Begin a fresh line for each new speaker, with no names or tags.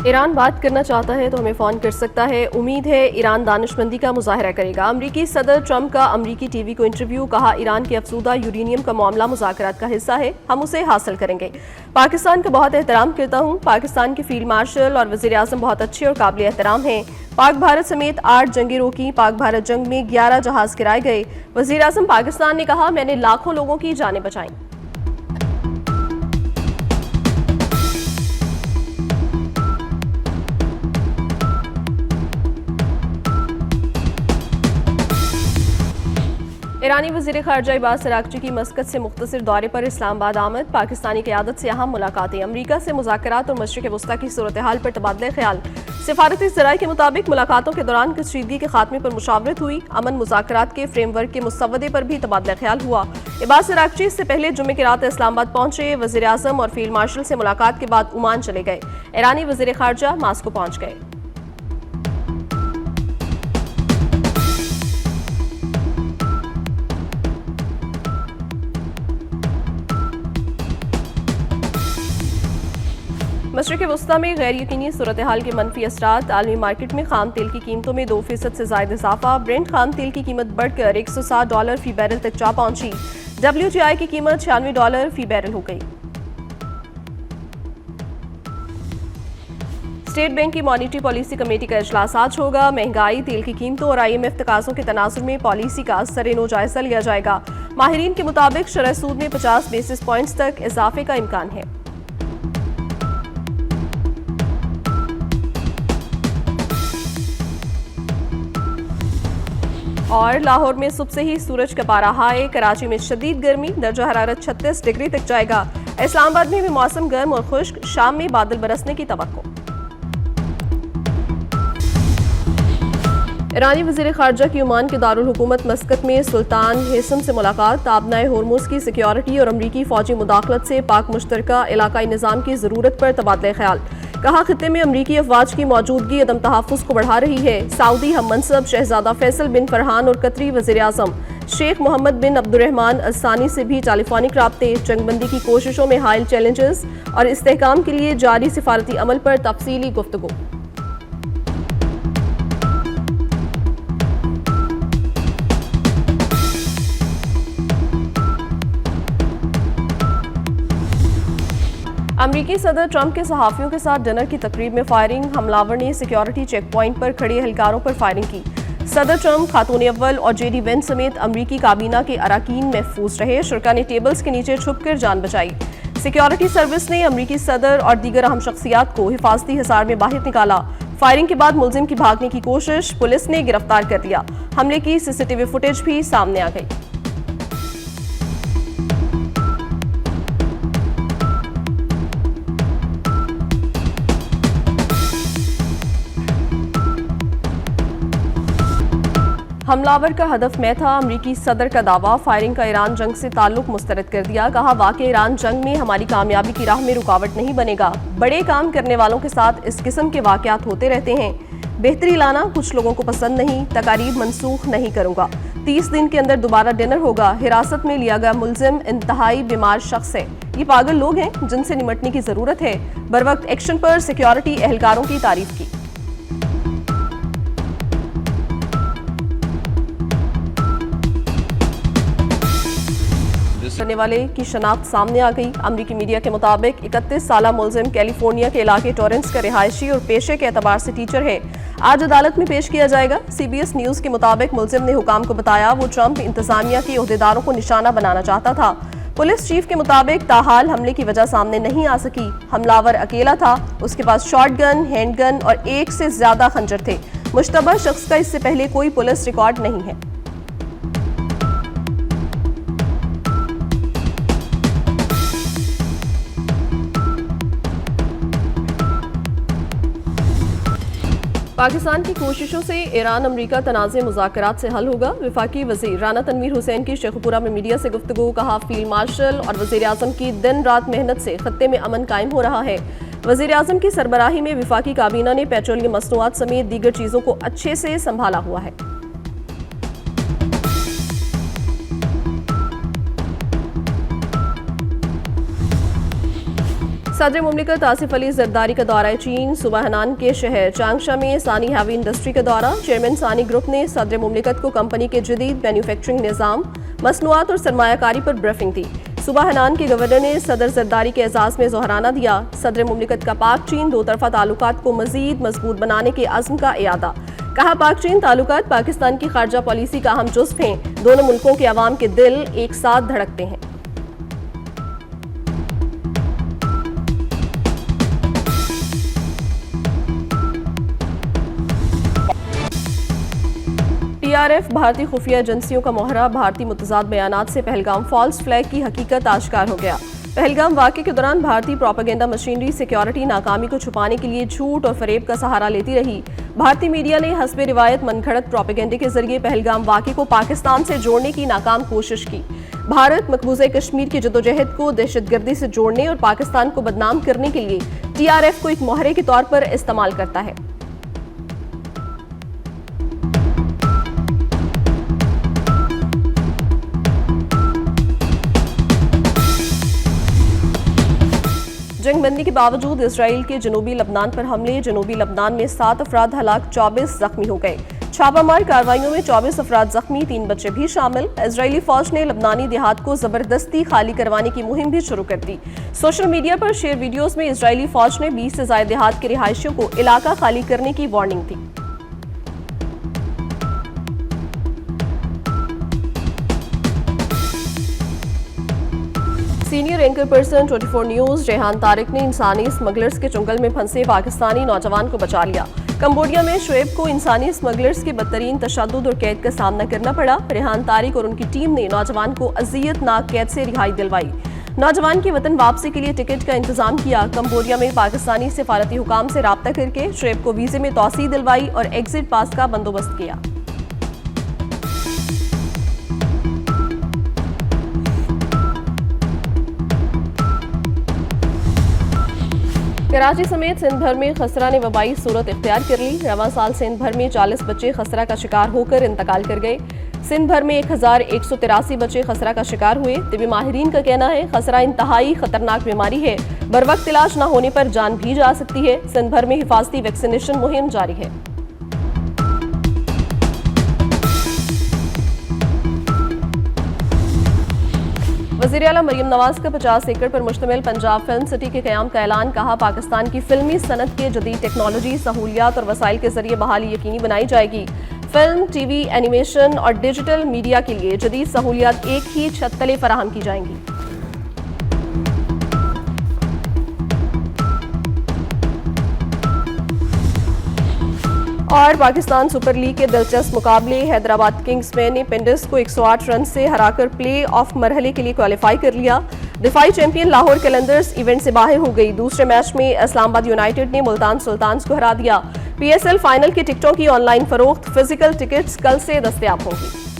Iran बात करना चाहता है तो हमें फ़ोन कर सकता है। उम्मीद है ईरान दानिशमंदी का मुजाहरा करेगा। अमरीकी सदर ट्रंप का अमरीकी टीवी को इंटरव्यू, कहा ईरान के अफसूदा यूरेनियम का मामला मुज़ाकरात का हिस्सा है, हम उसे हासिल करेंगे। पाकिस्तान का बहुत एहतराम करता हूँ। पाकिस्तान के फील्ड मार्शल और वज़ीर आज़म बहुत अच्छे और काबिल एहतराम हैं। पाक भारत समेत 8 जंगें रोकी। पाक भारत जंग में 11 जहाज गिराए गए। वज़ीर आज़म पाकिस्तान ने कहा, मैंने लाखों लोगों की जानें बचाई। ईरानी वज़ीर ख़ारजा अब्बास अराग़ची की मस्कत से मुख्तसर दौरे पर इस्लामाबाद आमद। पाकिस्तानी क़यादत से अहम मुलाकातें। अमरीका से मुज़ाकरात और मशरिक़ वस्ता की सूरत हाल पर तबादला ख्याल। सिफारती ज़राए के मुताबिक मुलाकातों के दौरान कशीदगी के खात्मे पर मुशावरत हुई। अमन मुज़ाकरात के फ्रेमवर्क के मुसव्वदे पर भी तबादला ख्याल हुआ। अब्बास अराग़ची इससे पहले जुम्मे की रात इस्लामाबाद पहुंचे। वज़ीर आज़म और फील्ड मार्शल से मुलाकात के बाद ओमान चले गए। ईरानी वज़ीर ख़ारजा मास्को पहुंच गए। मशरिक़ वस्ता में गैर यकीनी सूरत हाल के मनफी असरात। आलमी मार्केट में खाम तेल की कीमतों में 2% से ज़ायद इजाफा। ब्रेंट खाम तेल की कीमत बढ़कर $160 फी बैरल तक जा पहुंची। WTI की कीमत $96 फी बैरल हो गई। स्टेट बैंक की मॉनिटरी पॉलिसी कमेटी का इजलास आज होगा। महंगाई, तेल की कीमतों और IMF तकाज़ों के तनाजुर में पॉलिसी का सरेनो जायजा लिया जाएगा। माहिरीन के मुताबिक शरह सूद में 50 बेसिस पॉइंट्स तक इजाफे का इम्कान है। और लाहौर में सुबह से ही सूरज का पारा हाई। कराची में शदीद गर्मी, दर्जा हरारत 36 डिग्री तक जाएगा। इस्लामाबाद में भी मौसम गर्म और खुश्क, शाम में बादल बरसने की तवक्को। ईरानी वज़ीर ख़ारजा की ओमान के दारुल हुकूमत मस्कत में सुल्तान हेसम से मुलाकात। आबनाए होर्मुज़ की सिक्योरिटी और अमरीकी फ़ौजी मुदाखलत से पाक मुश्तरका इलाकाई निज़ाम की ज़रूरत पर तबादला ख्याल। कहा, खित्ते में अमरीकी अफवाज की मौजूदगी अदम तहफ़्फ़ुज़ को बढ़ा रही है। सऊदी हम मनसब शहजादा फैसल बिन फरहान और कतरी वज़ीर आज़म शेख मोहम्मद बिन अब्दुर्रहमान अल सानी से भी टेलीफोनिक राब्ते। जंगबंदी की कोशिशों में हायल चैलेंजेस और इस्तेहकाम के लिए जारी सिफारती अमल पर तफसीली गुफ्तगू। अमरीकी सदर ट्रंप के सहाफ़ियों के साथ डिनर की तकरीब में फायरिंग। हमलावर ने सिक्योरिटी चेक पॉइंट पर खड़े एहलकारों पर फायरिंग की। सदर ट्रंप, खातून अव्वल और JD वेंस समेत अमरीकी काबीना के अराकीन महफूज रहे। शुरका ने टेबल्स के नीचे छुपकर जान बचाई। सिक्योरिटी सर्विस ने अमरीकी सदर और दीगर अहम शख्सियात को हिफाजती हिसार में बाहर निकाला। फायरिंग के बाद मुलजिम की भागने की कोशिश, पुलिस ने गिरफ्तार कर लिया। हमले की CCTV फुटेज भी सामने आ गई। हमलावर का हदफ मैं था, अमरीकी सदर का दावा। फायरिंग का ईरान जंग से ताल्लुक मुस्तरद कर दिया। कहा, वाकई ईरान जंग में हमारी कामयाबी की राह में रुकावट नहीं बनेगा। बड़े काम करने वालों के साथ इस किस्म के वाकयात होते रहते हैं। बेहतरी लाना कुछ लोगों को पसंद नहीं। तकारीब मनसूख नहीं करूंगा। 30 दिन के अंदर दोबारा डिनर होगा। हिरासत में लिया गया मुलजिम इंतहाई बीमार शख्स है। ये पागल लोग हैं जिनसे निमटने की जरूरत है। बरवक्त एक्शन पर सिक्योरिटी एहलकारों की तारीफ की। करने वाले की शनाख्त सामने आ गई। अमरीकी मीडिया के मुताबिक 31 साला मुलजिम कैलिफोर्निया के इलाके टोरेंस का रिहायशी और पेशे के एतबार से टीचर है। आज अदालत में पेश किया जाएगा। CBS न्यूज के मुताबिक मुलजिम ने हुकाम को बताया वो ट्रंप इंतजामिया के ओहदेदारों को निशाना बनाना चाहता था। पुलिस चीफ के मुताबिक ताहाल हमले की वजह सामने नहीं आ सकी। हमलावर अकेला था। उसके पास शॉटगन, हैंडगन और 1 से ज्यादा खंजर थे। मुश्तबा शख्स का इससे पहले कोई पुलिस रिकॉर्ड नहीं है। पाकिस्तान की कोशिशों से ईरान अमरीका तनाज़े मुज़ाकरात से हल होगा। वफाकी वज़ीर राना तनवीर हुसैन की शेखपुरा में मीडिया से गुफ्तगू। कहा, फील्ड मार्शल और वज़ीर आज़म की दिन रात मेहनत से खत्ते में अमन कायम हो रहा है। वज़ीर आज़म की सरबराही में वफाकी काबीना ने पेट्रोलियम मसनूआत समेत दीगर चीज़ों को अच्छे से संभाला हुआ है। सदर मुमलिकत आसिफ अली जरदारी का दौरा चीन। सुबह हनान के शहर चांगशा में सानी हैवी इंडस्ट्री का दौरा। चेयरमैन सानी ग्रुप ने सदर मुमलिकत को कंपनी के जदीद मैन्युफैक्चरिंग निज़ाम, मसनूआत और सरमायाकारी पर ब्रीफिंग दी। सुबह हनान के गवर्नर ने सदर जरदारी के एजाज में जोहराना दिया। सदर मुमलिकत का पाक चीन दो तरफा ताल्लुकात को मजीद मजबूत बनाने के अज़्म का इयादा। कहा, पाक चीन ताल्लुकात पाकिस्तान की खारजा पॉलिसी का अहम जुज़्व हैं। दोनों मुल्कों के अवाम के दिल एक साथ धड़कते हैं। PRF भारतीय खुफिया एजेंसियों का मोहरा। भारतीय मुतज़ाद बयानात से पहलगाम फॉल्स फ्लैग की हकीकत आश्कार हो गया। पहलगाम वाक़े के दौरान भारतीय प्रोपेगेंडा मशीनरी सिक्योरिटी नाकामी को छुपाने के लिए झूठ और फरेब का सहारा लेती रही। भारतीय मीडिया ने हस्बे रिवायत मनगढ़ंत प्रोपेगेंडे के जरिए पहलगाम वाक़े को पाकिस्तान से जोड़ने की नाकाम कोशिश की। भारत मकबूजा कश्मीर की जदोजहद को दहशतगर्दी से जोड़ने और पाकिस्तान को बदनाम करने के लिए TRF को एक मोहरे के तौर पर इस्तेमाल करता है। जंगबंदी के बावजूद इसराइल के जनूबी लबनान पर हमले। जनूबी लबनान में 7 अफराद हलाक, 24 जख्मी हो गए। छापामार कार्रवाइयों में 24 अफराद जख्मी, 3 बच्चे भी शामिल। इजरायली फौज ने लबनानी देहात को जबरदस्ती खाली करवाने की मुहिम भी शुरू कर दी। सोशल मीडिया पर शेयर वीडियोस में इजरायली फौज ने 20 से ज्यादा देहात के रिहायशियों को इलाका खाली करने की वार्निंग दी। Senior anchor person 24 news Rehan Tariq ने इंसानी स्मगलर्स के चुंगल में फंसे पाकिस्तानी नौजवान को बचा लिया। कंबोडिया में शुएब को इंसानी स्मगलर्स के बदतरीन तशद्दुद और कैद का सामना करना पड़ा। रेहान तारिक और उनकी टीम ने नौजवान को अजियतनाक कैद से रिहाई दिलवाई। नौजवान की वतन वापसी के लिए टिकट का इंतजाम किया। कंबोडिया में पाकिस्तानी सिफारती हुकाम से राब्ता करके शुएब को वीजे में तौसीह दिलवाई और एग्जिट पास का बंदोबस्त किया। कराची समेत सिंध भर में खसरा ने वबाई सूरत इख्तियार कर ली। रवां साल सिंध भर में 40 बच्चे खसरा का शिकार होकर इंतकाल कर गए। सिंध भर में 1183 बच्चे खसरा का शिकार हुए। तिबी माहिरीन का कहना है खसरा इंतहाई खतरनाक बीमारी है, बर वक्त इलाज न होने पर जान भी जा सकती है। सिंध भर में हिफाजती वैक्सीनेशन मुहिम जारी है। वज़ीर आला मरीम नवाज का 50 एकड़ पर मुश्तमिल पंजाब फिल्म सिटी के क़याम का ऐलान। कहा, पाकिस्तान की फिल्मी सनत के जदीद टेक्नोलॉजी, सहूलियात और वसाइल के जरिए बहाली यकीनी बनाई जाएगी। फिल्म, TV, एनिमेशन और डिजिटल मीडिया के लिए जदीद सहूलियात एक ही छत तले फराहम की जाएंगी। और पाकिस्तान सुपर लीग के दिलचस्प मुकाबले। हैदराबाद किंग्स ने पिंडस को 108 रन से हराकर प्ले ऑफ मरहले के लिए क्वालिफाई कर लिया। दिफाई चैंपियन लाहौर कलंदर्स इवेंट से बाहर हो गई। दूसरे मैच में इस्लामाबाद यूनाइटेड ने मुल्तान सुल्तान्स को हरा दिया। PSL फाइनल की टिकटों की ऑनलाइन फरोख्त, फिजिकल टिकट्स कल से दस्तयाब होंगी।